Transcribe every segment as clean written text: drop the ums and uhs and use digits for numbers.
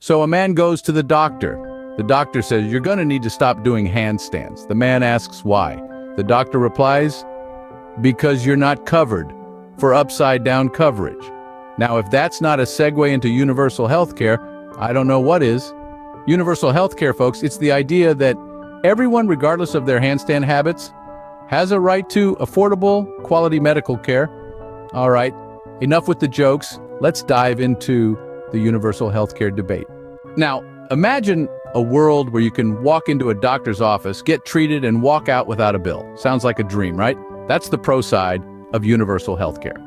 So a man goes to the doctor. The doctor says, "You're going to need to stop doing handstands." The man asks why. The doctor replies, "Because you're not covered for upside-down coverage." Now, if that's not a segue into universal healthcare, I don't know what is. Universal healthcare, folks, it's the idea that everyone, regardless of their handstand habits, has a right to affordable, quality medical care. All right, enough with the jokes. Let's dive into the universal healthcare debate. Now, imagine a world where you can walk into a doctor's office, get treated, and walk out without a bill. Sounds like a dream, right? That's the pro side of universal healthcare.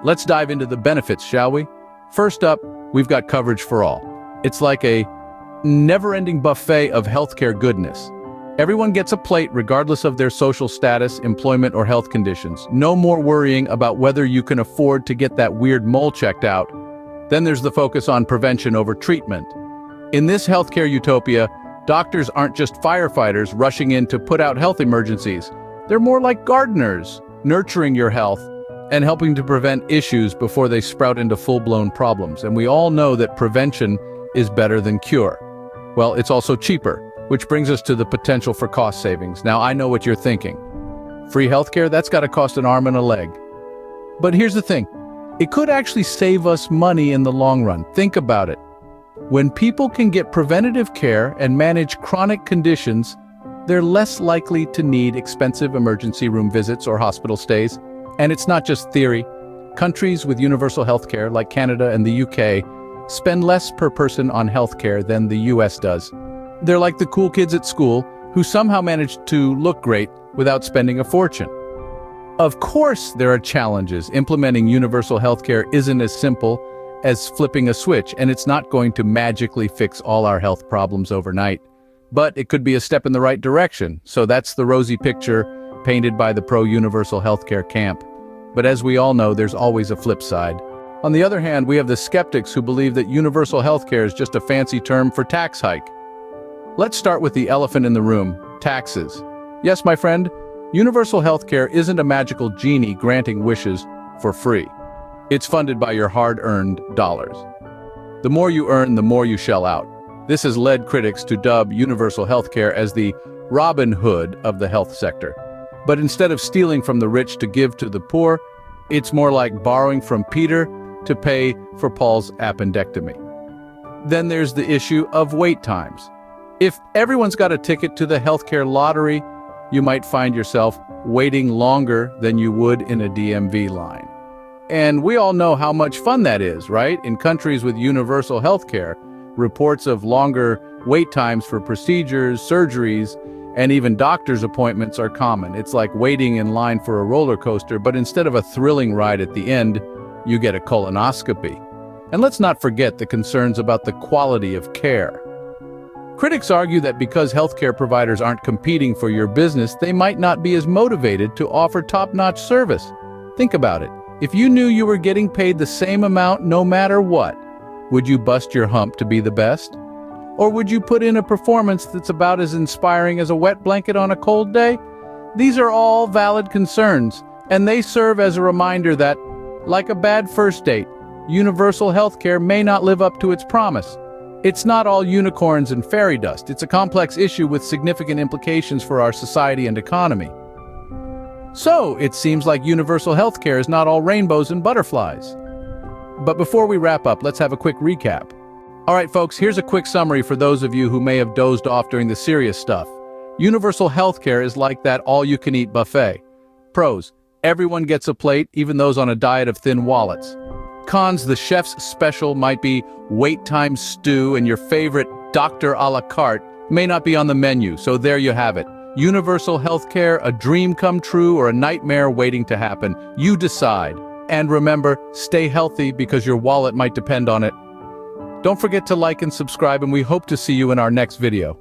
Let's dive into the benefits, shall we? First up, we've got coverage for all. It's like a never-ending buffet of healthcare goodness. Everyone gets a plate regardless of their social status, employment, or health conditions. No more worrying about whether you can afford to get that weird mole checked out. Then there's the focus on prevention over treatment. In this healthcare utopia, doctors aren't just firefighters rushing in to put out health emergencies. They're more like gardeners, nurturing your health and helping to prevent issues before they sprout into full-blown problems. And we all know that prevention is better than cure. Well, it's also cheaper, which brings us to the potential for cost savings. Now, I know what you're thinking. Free healthcare, that's got to cost an arm and a leg. But here's the thing. It could actually save us money in the long run. Think about it. When people can get preventative care and manage chronic conditions, they're less likely to need expensive emergency room visits or hospital stays. And it's not just theory. Countries with universal healthcare, like Canada and the UK, spend less per person on healthcare than the US does. They're like the cool kids at school who somehow manage to look great without spending a fortune. Of course, there are challenges. Implementing universal healthcare isn't as simple as flipping a switch, and it's not going to magically fix all our health problems overnight. But it could be a step in the right direction. So that's the rosy picture painted by the pro-universal healthcare camp. But as we all know, there's always a flip side. On the other hand, we have the skeptics who believe that universal healthcare is just a fancy term for tax hike. Let's start with the elephant in the room, taxes. Yes, my friend, universal healthcare isn't a magical genie granting wishes for free. It's funded by your hard-earned dollars. The more you earn, the more you shell out. This has led critics to dub universal healthcare as the Robin Hood of the health sector. But instead of stealing from the rich to give to the poor, it's more like borrowing from Peter to pay for Paul's appendectomy. Then there's the issue of wait times. If everyone's got a ticket to the healthcare lottery, you might find yourself waiting longer than you would in a DMV line. And we all know how much fun that is, right? In countries with universal healthcare, reports of longer wait times for procedures, surgeries, and even doctor's appointments are common. It's like waiting in line for a roller coaster, but instead of a thrilling ride at the end, you get a colonoscopy. And let's not forget the concerns about the quality of care. Critics argue that because healthcare providers aren't competing for your business, they might not be as motivated to offer top-notch service. Think about it. If you knew you were getting paid the same amount no matter what, would you bust your hump to be the best? Or would you put in a performance that's about as inspiring as a wet blanket on a cold day? These are all valid concerns, and they serve as a reminder that, like a bad first date, universal healthcare may not live up to its promise. It's not all unicorns and fairy dust. It's a complex issue with significant implications for our society and economy. So, it seems like universal healthcare is not all rainbows and butterflies. But before we wrap up, let's have a quick recap. All right, folks, here's a quick summary for those of you who may have dozed off during the serious stuff. Universal healthcare is like that all-you-can-eat buffet. Pros: everyone gets a plate, even those on a diet of thin wallets. Cons: the chef's special might be wait time stew, and your favorite Dr. a la carte may not be on the menu, so there you have it. Universal healthcare, a dream come true or a nightmare waiting to happen. You decide. And remember, stay healthy because your wallet might depend on it. Don't forget to like and subscribe, and we hope to see you in our next video.